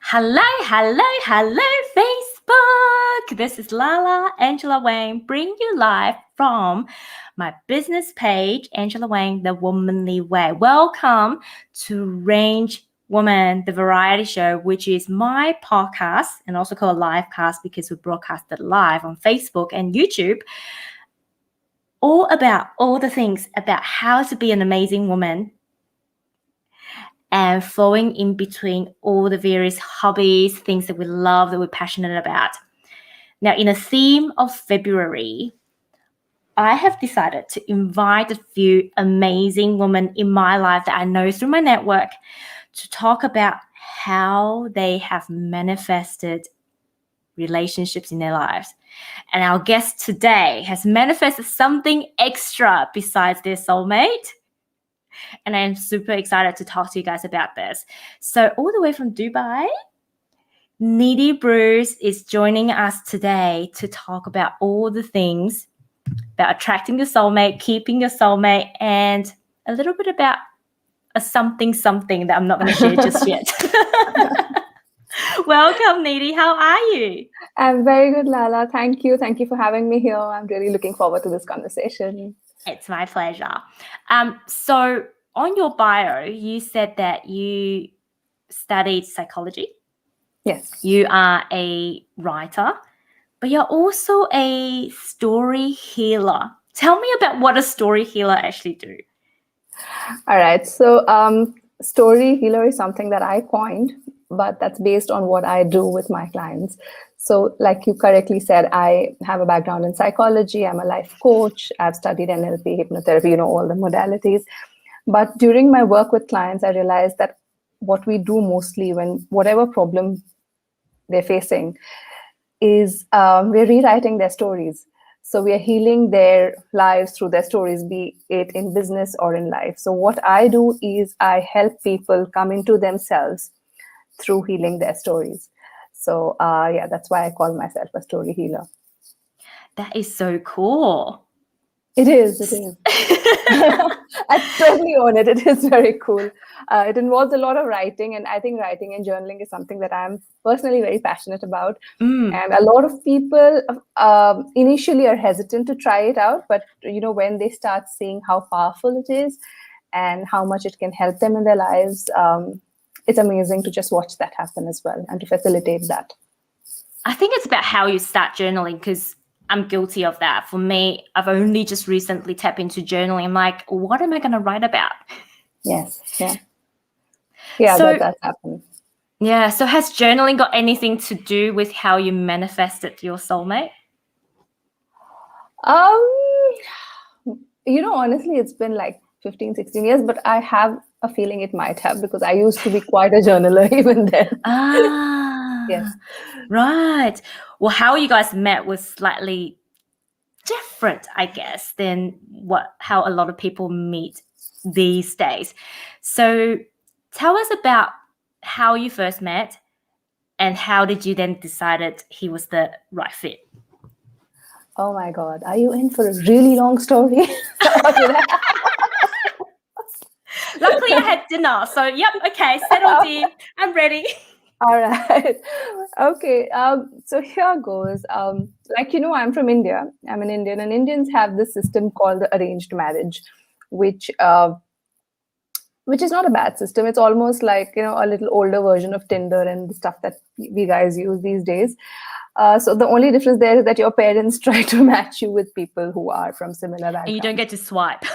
Hello, Facebook! This is Lala Angela Wang, bringing you live from my business page, Angela Wang, The Womanly Way. Welcome to RangeWomen, the variety show, which is my podcast and also called live cast because we broadcasted live on Facebook and YouTube. All about all the things about how to be an amazing woman and flowing in between all the various hobbies, things that we love, that we're passionate about. Now, in the theme of February, I have decided to invite a few amazing women in my life that I know through my network to talk about how they have manifested relationships in their lives. And our guest today has manifested something extra besides their soulmate. And I'm super excited to talk to you guys about this. So all the way from Dubai, Nidhi Bruce is joining us today to talk about all the things about attracting your soulmate, keeping your soulmate, and a little bit about a something that I'm not going to share just yet. Welcome, Nidhi. How are you? I'm very good, Lala. Thank you. Thank you for having me here. I'm really looking forward to this conversation. It's my pleasure. So on your bio, you said that you studied psychology. Yes. You are a writer, but you're also a story healer. Tell me about what a story healer actually do. All right. So story healer is something that I coined, but that's based on what I do with my clients. So like you correctly said, I have a background in psychology. I'm a life coach. I've studied NLP, hypnotherapy, all the modalities. But during my work with clients, I realized that what we do mostly when whatever problem they're facing is we're rewriting their stories. So we are healing their lives through their stories, be it in business or in life. So what I do is I help people come into themselves through healing their stories. So that's why I call myself a story healer. That is so cool. It is. I totally own it. It is very cool. It involves a lot of writing, and I think writing and journaling is something that I'm personally very passionate about. And a lot of people initially are hesitant to try it out, but when they start seeing how powerful it is and how much it can help them in their lives, it's amazing to just watch that happen as well and to facilitate that. I think it's about how you start journaling, because I'm guilty of that. For me, I've only just recently tapped into journaling. I'm like, what am I going to write about? Yes. Yeah, so, that happens. Yeah. So has journaling got anything to do with how you manifested your soulmate? Honestly, it's been like 15, 16 years, but I have a feeling it might have, because I used to be quite a journaler even then. Yes. Right. Well, how you guys met was slightly different, I guess, than how a lot of people meet these days. So tell us about how you first met and how did you then decided he was the right fit? Oh my God. Are you in for a really long story? Luckily, I had dinner. So, yep. Okay. Settled in. I'm ready. All right. Okay. So here goes. I'm from India. I'm an Indian, and Indians have this system called the arranged marriage, which is not a bad system. It's almost like, a little older version of Tinder and the stuff that we guys use these days. So the only difference there is that your parents try to match you with people who are from similar backgrounds. And you don't get to swipe.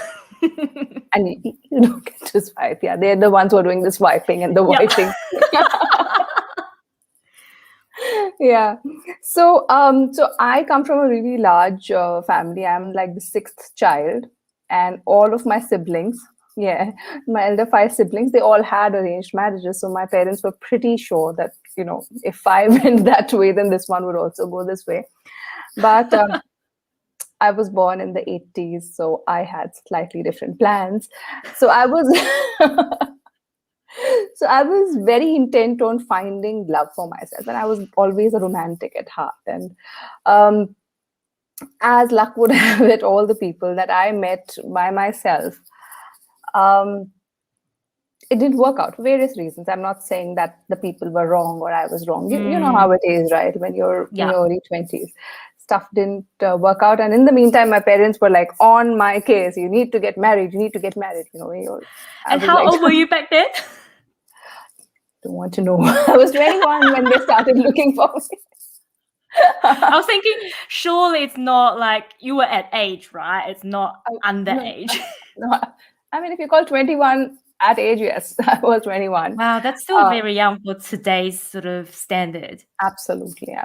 And you don't get to swipe. Yeah, they're the ones who are doing the swiping and the wiping. Yeah. So I come from a really large family. I'm like the sixth child, and all of my siblings, my elder 5 siblings, they all had arranged marriages. So my parents were pretty sure that, if I went that way, then this one would also go this way. But I was born in the 80s, so I had slightly different plans. So I was very intent on finding love for myself, and I was always a romantic at heart. And as luck would have it, all the people that I met by myself it didn't work out for various reasons. I'm not saying that the people were wrong or I was wrong. You know how it is, right? When you're in Yeah. your early 20s, stuff didn't work out. And in the meantime, my parents were like on my case. You need to get married. You need to get married. I And was how like, old were you back then? don't want to know. I was 21 when they started looking for me. I was thinking, surely it's not like you were at age, right? It's not underage. No, I mean, if you call 21 at age, yes, I was 21. Wow, that's still very young for today's sort of standard. Absolutely.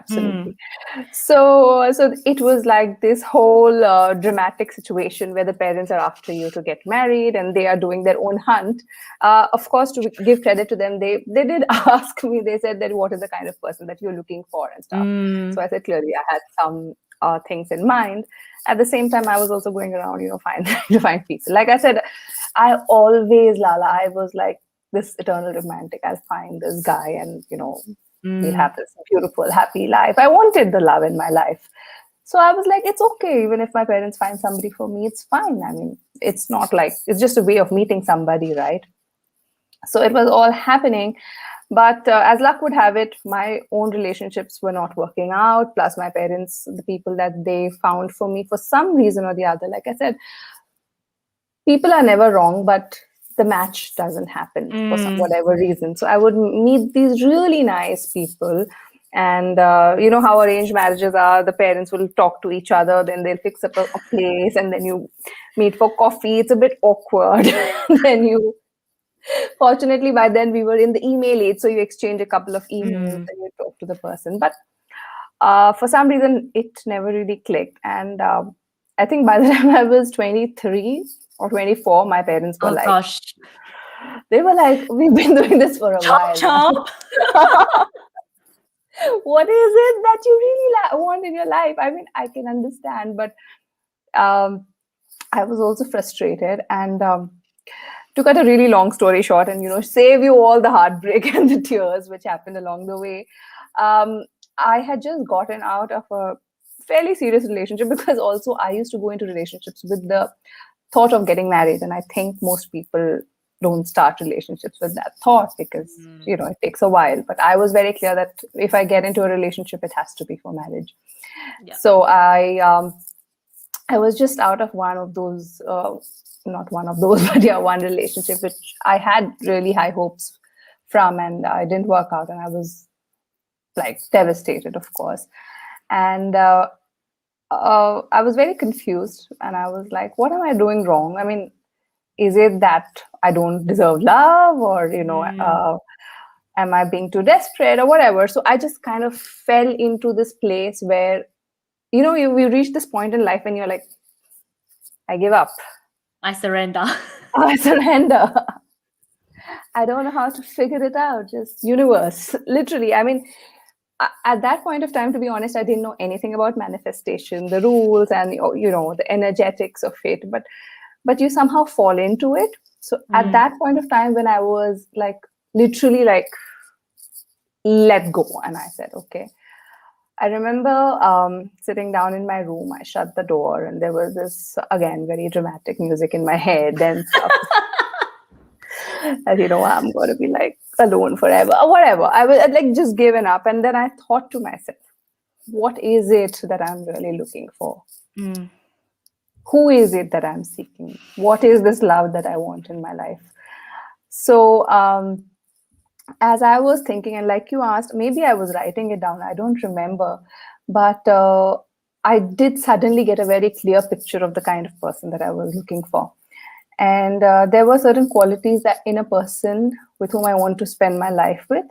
So it was like this whole dramatic situation where the parents are after you to get married and they are doing their own hunt. Of course, to give credit to them, they did ask me. They said that what is the kind of person that you're looking for and stuff. So I said clearly I had some things in mind. At the same time, I was also going around, to find people. Like I said, I was like this eternal romantic. I'll find this guy and we'll have this beautiful, happy life. I wanted the love in my life. So I was like, it's okay. Even if my parents find somebody for me, it's fine. I mean, it's not like, it's just a way of meeting somebody, right? So it was all happening. But as luck would have it, my own relationships were not working out. Plus my parents, the people that they found for me for some reason or the other, like I said, people are never wrong, but the match doesn't happen for whatever reason. So I would meet these really nice people. And you know how arranged marriages are. The parents will talk to each other, then they'll fix up a place, and then you meet for coffee. It's a bit awkward. Fortunately, by then we were in the email age, so you exchange a couple of emails and you talk to the person. But for some reason, it never really clicked. And I think by the time I was 23 or 24, my parents were they were like, we've been doing this for a while. What is it that you really want in your life? I mean, I can understand, but I was also frustrated. And to cut a really long story short and, save you all the heartbreak and the tears which happened along the way, I had just gotten out of a fairly serious relationship, because also I used to go into relationships with the thought of getting married. And I think most people don't start relationships with that thought because, it takes a while. But I was very clear that if I get into a relationship, it has to be for marriage. Yeah. So I was just out of one of those, not one of those, but yeah, one relationship, which I had really high hopes from, and it didn't work out. And I was like devastated, of course. And I was very confused, and I was like, what am I doing wrong? I mean, is it that I don't deserve love, or, am I being too desperate or whatever? So I just kind of fell into this place where, we reach this point in life and you're like, I give up. I surrender. I surrender. I don't know how to figure it out. Just universe, literally. I mean, at that point of time, to be honest, I didn't know anything about manifestation, the rules and, the energetics of it. But you somehow fall into it. So at that point of time, when I was like, literally like, let go. And I said, okay. I remember sitting down in my room, I shut the door, and there was this, again, very dramatic music in my head and stuff. That, I'm going to be like alone forever or whatever. I was like just given up. And then I thought to myself, what is it that I'm really looking for? Who is it that I'm seeking? What is this love that I want in my life? So as I was thinking, and like you asked, maybe I was writing it down, I don't remember, but I did suddenly get a very clear picture of the kind of person that I was looking for. And there were certain qualities that in a person with whom I want to spend my life with,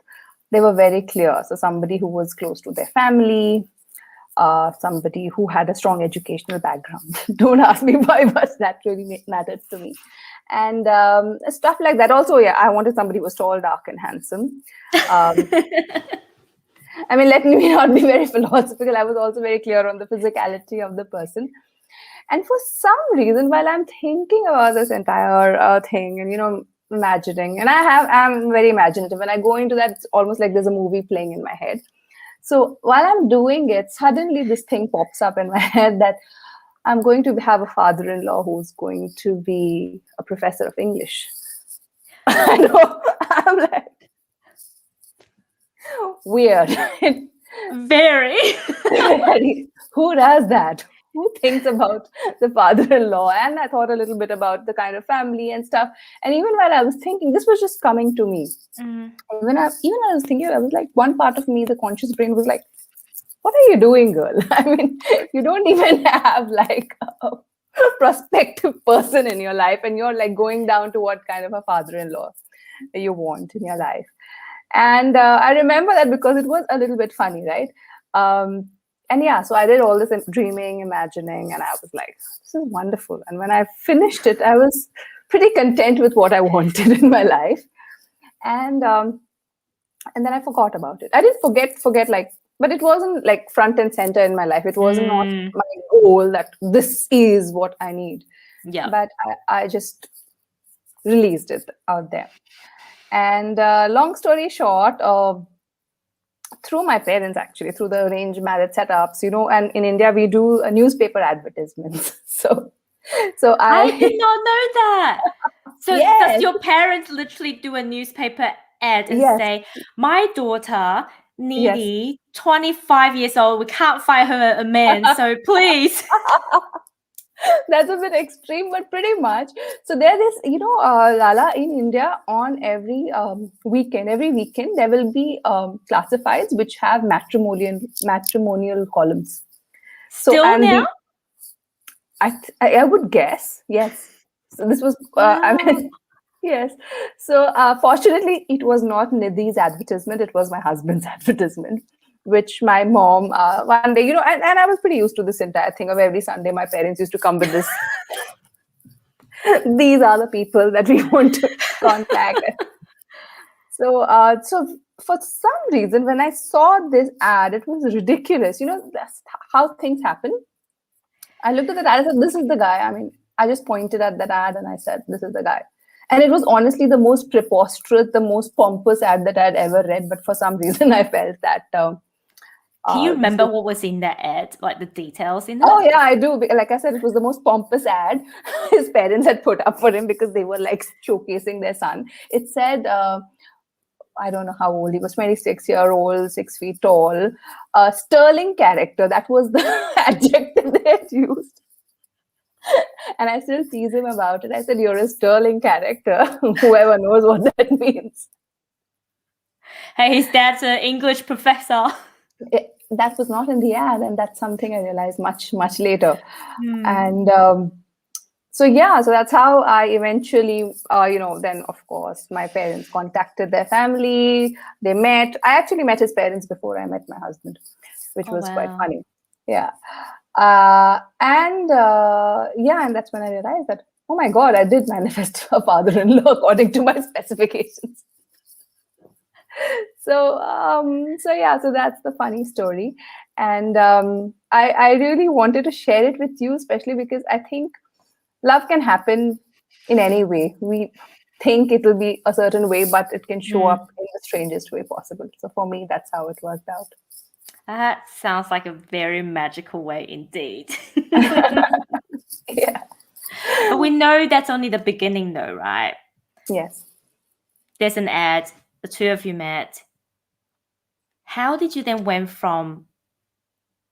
they were very clear. So somebody who was close to their family, somebody who had a strong educational background. Don't ask me why, but that really mattered to me. And stuff like that. Also, yeah, I wanted somebody who was tall, dark, and handsome. I mean, let me not be very philosophical. I was also very clear on the physicality of the person. And for some reason, while I'm thinking about this entire thing and, imagining, and I'm very imaginative. When I go into that, it's almost like there's a movie playing in my head. So while I'm doing it, suddenly this thing pops up in my head that I'm going to have a father-in-law who's going to be a professor of English. I know. I'm like, weird. Very. Who does that? Who thinks about the father-in-law? And I thought a little bit about the kind of family and stuff. And even while I was thinking, this was just coming to me. Mm. When I was thinking, I was like, one part of me, the conscious brain was like, what are you doing, girl? I mean, you don't even have like a prospective person in your life, and you're like going down to what kind of a father-in-law you want in your life. And I remember that because it was a little bit funny, right? And yeah, so I did all this dreaming, imagining, and I was like, this is wonderful. And when I finished it, I was pretty content with what I wanted in my life. And then I forgot about it. I didn't forget like, but it wasn't like front and center in my life. It was not my goal that this is what I need. Yeah. But I just released it out there. And long story short, through my parents, actually, through the arranged marriage setups, and in India, we do newspaper advertisements. So I did not know that. So Yes. does your parents literally do a newspaper ad and Yes. say, my daughter, Nidhi, 25 years old, we can't find her a man, so please. That's a bit extreme, but pretty much. So there is, Lala, in India, on every weekend, there will be classifieds which have matrimonial columns. Still now? I would guess, yes. So this was, yes. So fortunately, it was not Nidhi's advertisement. It was my husband's advertisement, which my mom, one day, and I was pretty used to this entire thing of every Sunday, my parents used to come with this. These are the people that we want to contact. So for some reason, when I saw this ad, it was ridiculous. That's how things happen. I looked at that ad, I said, this is the guy. I mean, I just pointed at that ad and I said, this is the guy. And it was honestly the most preposterous, the most pompous ad that I had ever read. But for some reason, I felt that. Can you remember what was in that ad, like the details in it? Oh, yeah, I do. Like I said, it was the most pompous ad his parents had put up for him because they were like showcasing their son. It said, I don't know how old he was, 26-year-old, 6 feet tall, sterling character. That was the adjective they had used. And I still tease him about it. I said, you're a sterling character. Whoever knows what that means. Hey, his dad's an English professor. That was not in the ad. And that's something I realized much, much later. And so that's how I eventually, then of course, my parents contacted their family. They met. I actually met his parents before I met my husband, which was quite funny. Yeah. And that's when I realized that, oh my God, I did manifest a father-in-law according to my specifications. So that's the funny story. And I really wanted to share it with you, especially because I think love can happen in any way. We think it will be a certain way, but it can show up in the strangest way possible. So for me, that's how it worked out. That sounds like a very magical way indeed. Yeah. But we know that's only the beginning though, right? Yes. There's an ad, the two of you met. How did you then went from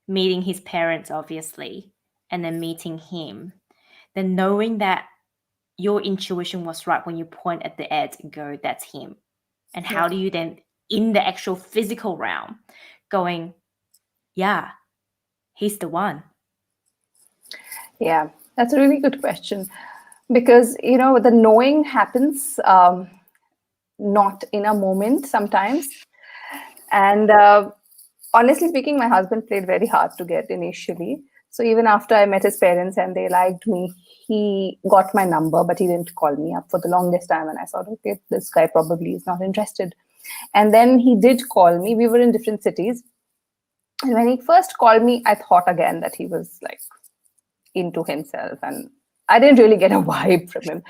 meeting his parents, obviously, and then meeting him, then knowing that your intuition was right when you point at the ad and go, that's him? And how do you then, in the actual physical realm, going, yeah, he's the one? Yeah, that's a really good question. Because, the knowing happens not in a moment sometimes. And honestly speaking, my husband played very hard to get initially. So even after I met his parents and they liked me, he got my number, but he didn't call me up for the longest time. And I thought, okay, this guy probably is not interested. And then he did call me. We were in different cities. And when he first called me, I thought again that he was like into himself. And I didn't really get a vibe from him.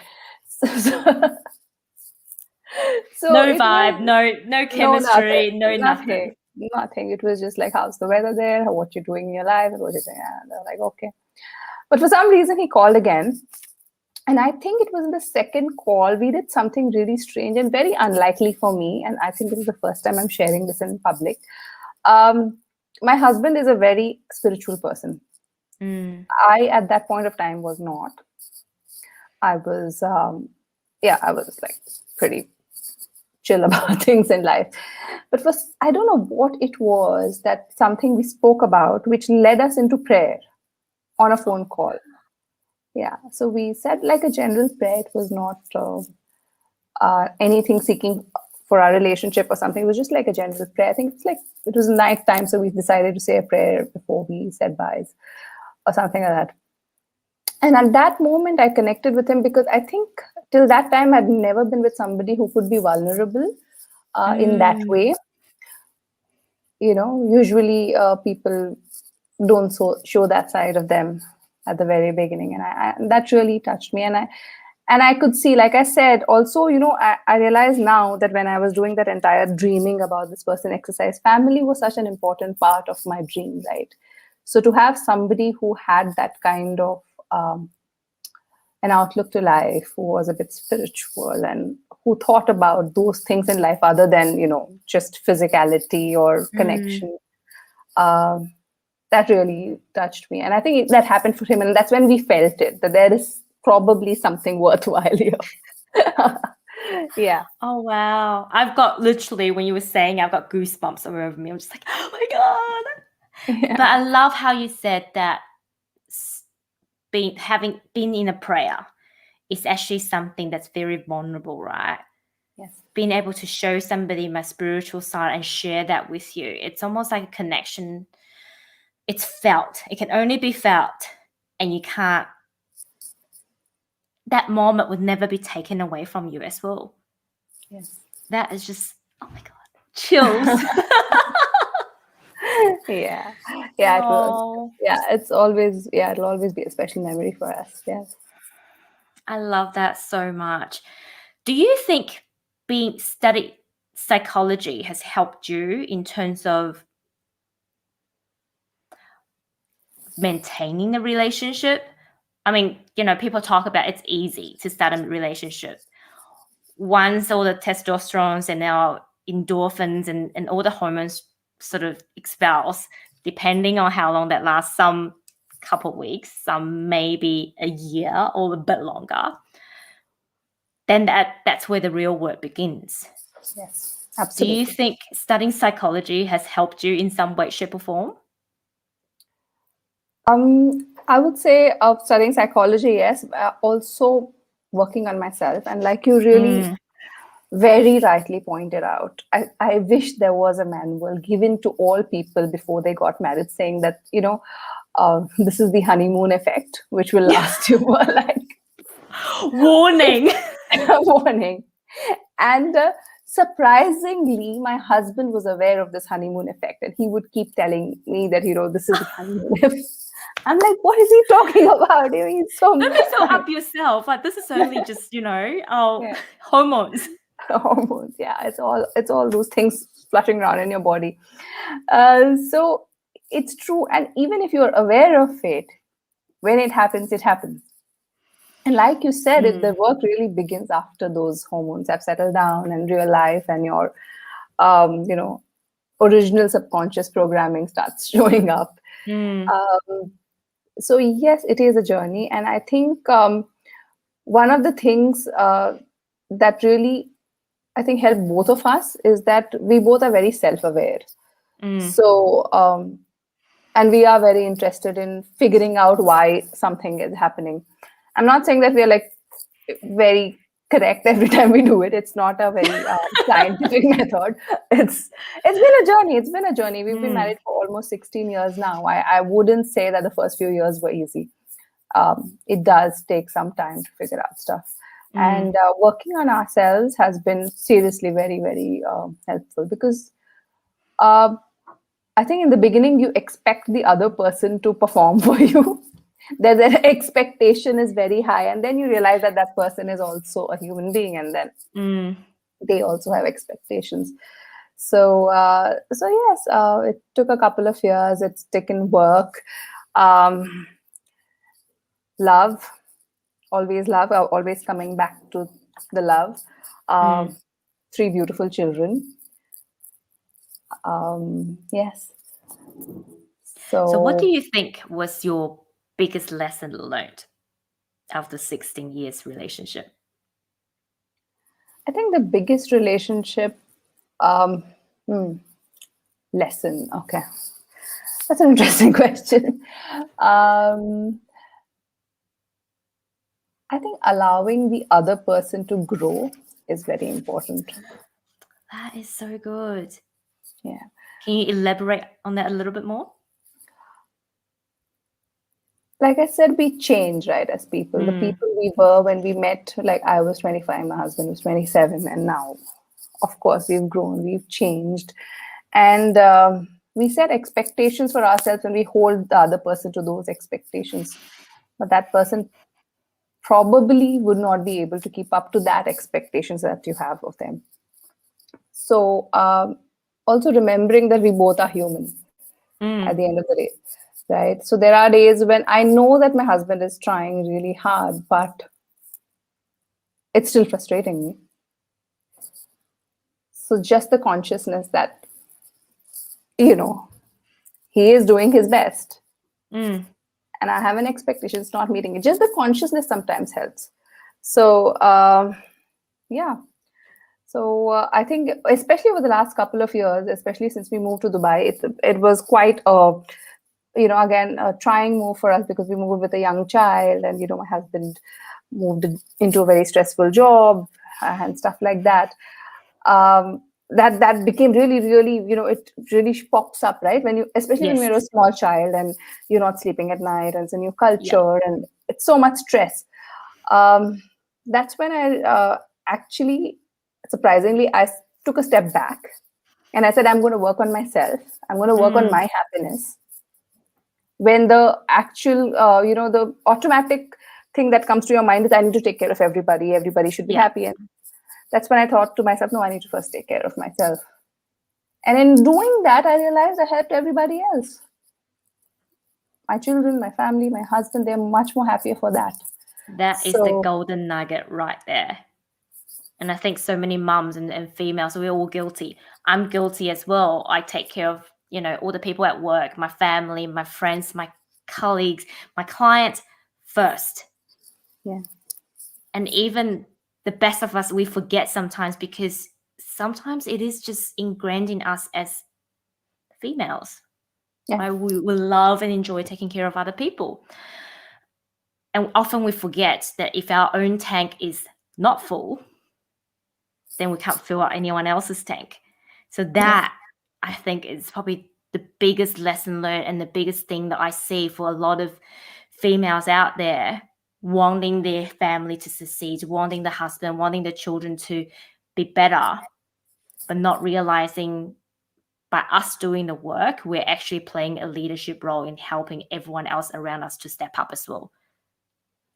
So no vibe, no chemistry, nothing. Nothing. It was just like, how's the weather there? What you're doing in your life? What you're doing? And they're like, okay. But for some reason, he called again. And I think it was in the second call, we did something really strange and very unlikely for me. And I think this is the first time I'm sharing this in public. Um, my husband is a very spiritual person. I, at that point of time, was not. I was, I was like pretty chill about things in life. But first, I don't know what it was, that something we spoke about, which led us into prayer on a phone call. Yeah. So we said like a general prayer. It was not anything seeking for our relationship or something. It was just like a general prayer. I think it's like, it was night time. So we decided to say a prayer before we said byes or something like that. And at that moment, I connected with him because I think till that time, I'd never been with somebody who could be vulnerable in that way. You know, usually people don't show that side of them at the very beginning. And that really touched me. And I could see, like I said, also, you know, I realized now that when I was doing that entire dreaming about this person exercise, family was such an important part of my dream, right? So to have somebody who had that kind of an outlook to life, who was a bit spiritual and who thought about those things in life other than, you know, just physicality or connection, that really touched me. And I think that happened for him. And that's when we felt it, that there is probably something worthwhile here. Yeah. Oh, wow. I've got literally, when you were saying, I've got goosebumps all over me. I'm just like, oh my God. Yeah. But I love how you said that having been in a prayer is actually something that's very vulnerable, right? Yes. Being able to show somebody my spiritual side and share that with you, it's almost like a connection. It's felt. It can only be felt, and you can't. That moment would never be taken away from you as well. Yes. That is just, oh my God, chills. Yeah. Yeah, it was. Oh, Yeah, it'll always be a special memory for us. Yes. I love that so much. Do you think being study psychology has helped you in terms of maintaining the relationship? I mean, you know, people talk about it's easy to start a relationship. Once all the testosterones and our endorphins and all the hormones sort of expels, depending on how long that lasts, some couple weeks, some maybe a year or a bit longer, then that's where the real work begins. Yes, Do absolutely. you think studying psychology has helped you in some way, shape, or form? I would say studying psychology, yes, also working on myself. And like you really very rightly pointed out, I wish there was a manual given to all people before they got married saying that, you know, this is the honeymoon effect, which will last you for like Warning. warning. And surprisingly, my husband was aware of this honeymoon effect, and he would keep telling me that, you know, this is the honeymoon effect. I'm like, what is he talking about? You know, he's so Don't be so up yourself. Like, this is only just, you know, our hormones. hormones. Yeah, it's all those things fluttering around in your body. So it's true, and even if you're aware of it, when it happens, it happens. And like you said, the work really begins after those hormones have settled down and real life and your, you know, original subconscious programming starts showing up. So yes, it is a journey, and I think one of the things that really I think help both of us is that we both are very self-aware. So and we are very interested in figuring out why something is happening. I'm not saying that we are like very correct every time we do it. It's not a very scientific method. It's been a journey. It's been a journey. We've been married for almost 16 years now. I wouldn't say that the first few years were easy. It does take some time to figure out stuff. And working on ourselves has been seriously very, very helpful because I think in the beginning you expect the other person to perform for you. The expectation is very high, and then you realize that that person is also a human being, and then they also have expectations. So yes, it took a couple of years. It's taken work, love, always love, always coming back to the love. 3 beautiful children. Yes. So what do So you think was your biggest lesson learned after 16 years relationship? I think the biggest relationship um, lesson. Okay, that's an interesting question. I think allowing the other person to grow is very important. That is so good. Yeah. Can you elaborate on that a little bit more? Like I said, we change, right, as people. The people we were when we met, like I was 25, my husband was 27, and now, of course, we've grown, we've changed. And we set expectations for ourselves and we hold the other person to those expectations. But that person probably would not be able to keep up to that expectations that you have of them. So also remembering that we both are human at the end of the day, right? So there are days when I know that my husband is trying really hard, but it's still frustrating me. So just the consciousness that, you know, he is doing his best and I have an expectation, it's not meeting it. Just the consciousness sometimes helps. So yeah. So I think, especially over the last couple of years, especially since we moved to Dubai, it was quite a, again, a trying move for us because we moved with a young child, and my husband moved into a very stressful job and stuff like that. That became really, really, it really pops up, right? When you, especially when Yes. you're a small child and you're not sleeping at night, and it's a new culture, and it's so much stress. That's when I actually, surprisingly, I took a step back and I said, I'm going to work on myself. I'm going to work on my happiness. When the actual, the automatic thing that comes to your mind is, I need to take care of everybody. Everybody should be happy. And that's when I thought to myself, no, I need to first take care of myself. And in doing that, I realized I helped everybody else. My children, my family, my husband, they're much more happier for that. That is the golden nugget right there. And I think so many mums and females, we're all guilty. I'm guilty as well. I take care of, all the people at work, my family, my friends, my colleagues, my clients first. Yeah. And even the best of us, we forget sometimes, because sometimes it is just ingrained in us as females. Yeah. Right? We love and enjoy taking care of other people. And often we forget that if our own tank is not full, then we can't fill out anyone else's tank. So that, I think, is probably the biggest lesson learned and the biggest thing that I see for a lot of females out there, wanting their family to succeed, wanting the husband, wanting the children to be better, but not realizing by us doing the work, we're actually playing a leadership role in helping everyone else around us to step up as well.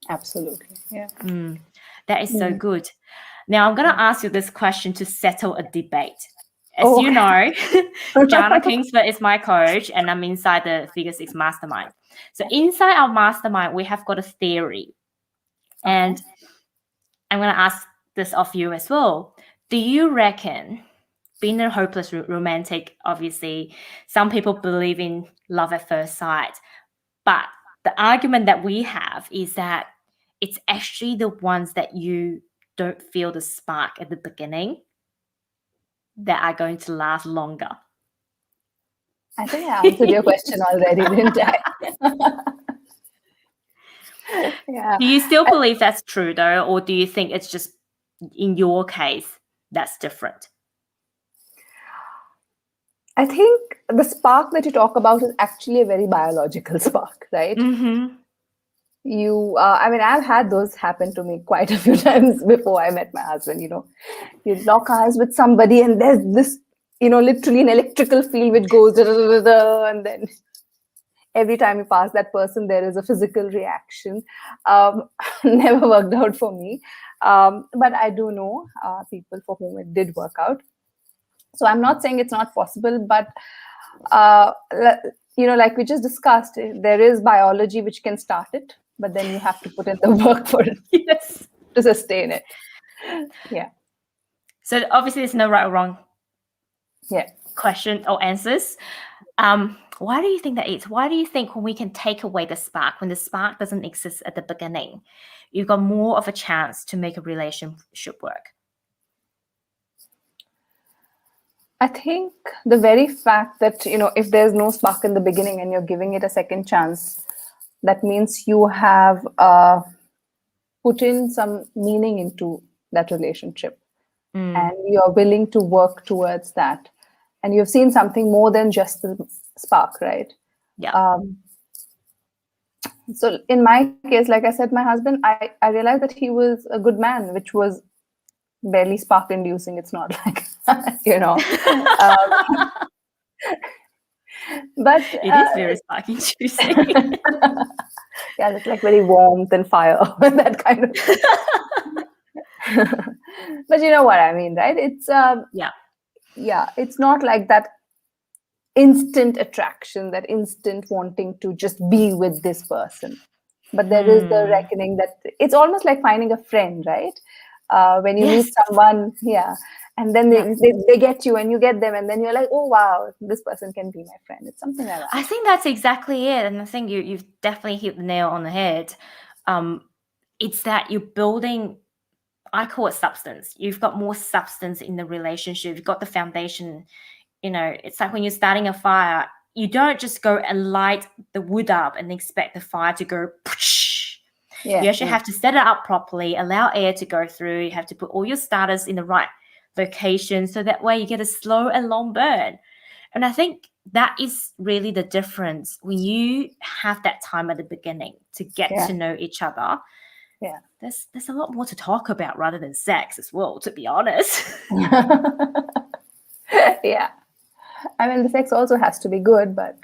Absolutely. Yeah. That is so good. Now I'm going to ask you this question to settle a debate. As you know, Jana Kingsford is my coach, and I'm inside the Figure 6 Mastermind. So inside our mastermind, we have got a theory. And I'm going to ask this of you as well. Do you reckon, being a hopeless romantic, obviously, some people believe in love at first sight, but the argument that we have is that it's actually the ones that you don't feel the spark at the beginning that are going to last longer? I think I answered your question already, didn't I? Yeah. Do you still believe that's true, though, or do you think it's just, in your case, that's different? I think the spark that you talk about is actually a very biological spark, right? I've had those happen to me quite a few times before I met my husband. You lock eyes with somebody and there's this, literally an electrical field which goes da, da, da, da, and then every time you pass that person, there is a physical reaction. Never worked out for me. But I do know people for whom it did work out. So I'm not saying it's not possible, but like we just discussed, there is biology which can start it. but then you have to put in the work for it Yes. to sustain it. Yeah. So obviously there's no right or wrong Yeah. question or answers. Why do you think that is? Why do you think when we can take away the spark, when the spark doesn't exist at the beginning, you've got more of a chance to make a relationship work? I think the very fact that, if there's no spark in the beginning and you're giving it a second chance, that means you have put in some meaning into that relationship, and you're willing to work towards that. And you've seen something more than just the spark, right? Yeah. So in my case, like I said, my husband, I realized that he was a good man, which was barely spark inducing. It's not like, but It is very spark inducing. yeah, it's like very warmth and fire, that kind of thing. But you know what I mean, right? It's Yeah. it's not like that instant attraction, that instant wanting to just be with this person. But there is the reckoning that it's almost like finding a friend, right? When you Yes. meet someone, and then they get you and you get them, and then you're like, oh wow, this person can be my friend. It's something like that. I think that's exactly it. And I think you've definitely hit the nail on the head. It's that you're building, I call it substance. You've got more substance in the relationship. You've got the foundation. It's like when you're starting a fire, you don't just go and light the wood up and expect the fire to go poosh. Yeah, you actually have to set it up properly, allow air to go through. You have to put all your starters in the right location, so that way you get a slow and long burn. And I think that is really the difference when you have that time at the beginning to get to know each other. Yeah. There's a lot more to talk about rather than sex as well, to be honest. Yeah. I mean, the sex also has to be good, but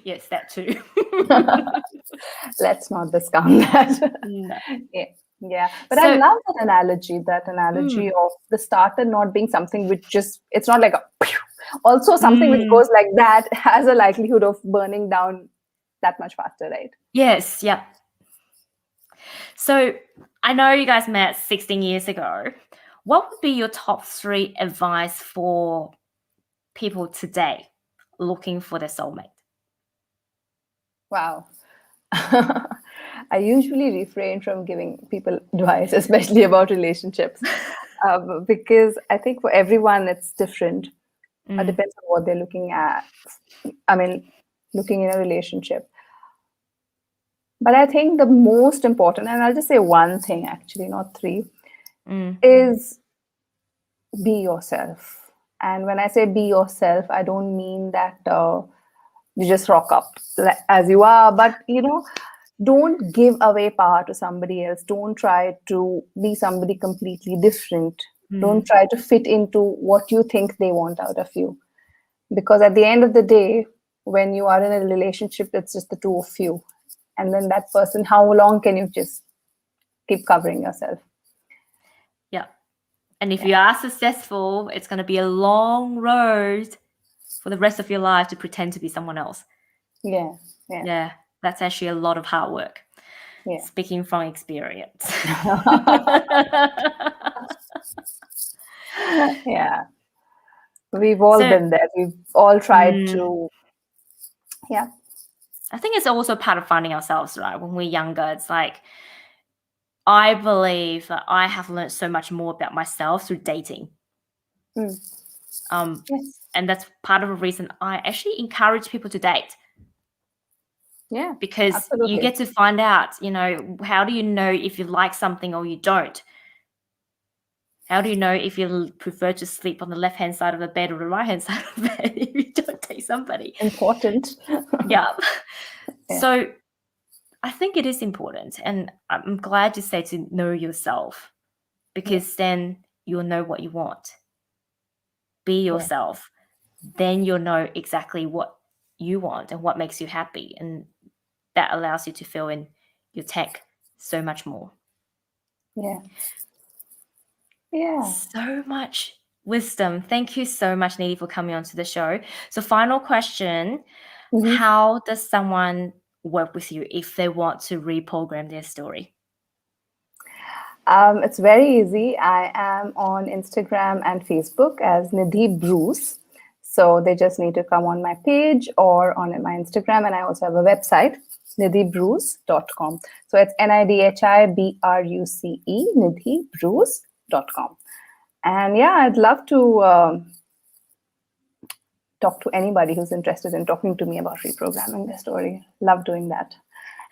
yes, that too. let's not discount that. No. Yeah. But I love that analogy of the starter not being something which it's not like also something which goes like that has a likelihood of burning down that much faster, right? Yes, yeah. So I know you guys met 16 years ago. What would be your top 3 advice for people today looking for their soulmate? Wow. I usually refrain from giving people advice, especially about relationships, because I think for everyone it's different. It depends on what they're looking at. I mean, looking in a relationship. But I think the most important, and I'll just say one thing actually, not 3, is be yourself. And when I say be yourself, I don't mean that you just rock up as you are, but don't give away power to somebody else. Don't try to be somebody completely different. Don't try to fit into what you think they want out of you. Because at the end of the day, when you are in a relationship, it's just the two of you. And then that person, how long can you just keep covering yourself? Yeah. And if you are successful, it's going to be a long road for the rest of your life to pretend to be someone else. Yeah. Yeah. That's actually a lot of hard work. Yeah. Speaking from experience. Yeah. We've all been there. We've all tried to. Yeah. I think it's also part of finding ourselves, right? When we're younger, it's like, I believe that I have learned so much more about myself through dating. Yes. And that's part of the reason I actually encourage people to date. Yeah. Because absolutely. you get to find out, how do you know if you like something or you don't? How do you know if you prefer to sleep on the left-hand side of the bed or the right-hand side of the bed if you don't date somebody? Important. Yeah. So I think it is important. And I'm glad you say to know yourself, because then you'll know what you want. Be yourself. Then you'll know exactly what you want and what makes you happy. And that allows you to fill in your tank so much more. Yeah. Yeah. So much wisdom. Thank you so much, Nidhi, for coming onto the show. So final question, how does someone work with you if they want to reprogram their story? It's very easy. I am on Instagram and Facebook as Nidhi Bruce. So they just need to come on my page or on my Instagram. And I also have a website, nidhibruce.com. So it's NIDHIBRUCE, nidhibruce.com. And yeah, I'd love to talk to anybody who's interested in talking to me about reprogramming their story. Love doing that.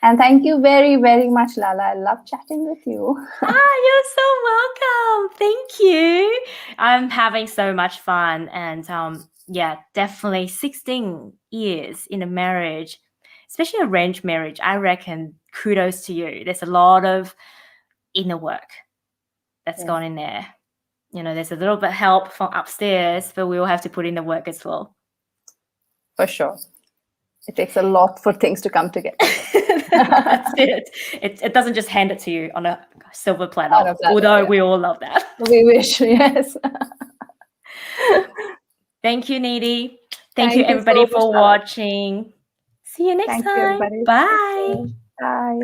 And thank you very, very much, Lala. I love chatting with you. You're so welcome. Thank you. I'm having so much fun. And yeah, definitely 16 years in a marriage, especially arranged marriage, I reckon kudos to you. There's a lot of inner work that's gone in there. You know, there's a little bit help from upstairs, but we all have to put in the work as well. For sure. It takes a lot for things to come together. That's it. It doesn't just hand it to you on a silver platter, although we all love that. We wish, yes. Thank you, Nidhi. Thank you, everybody, for watching. See you next time. Everybody. Bye. Bye.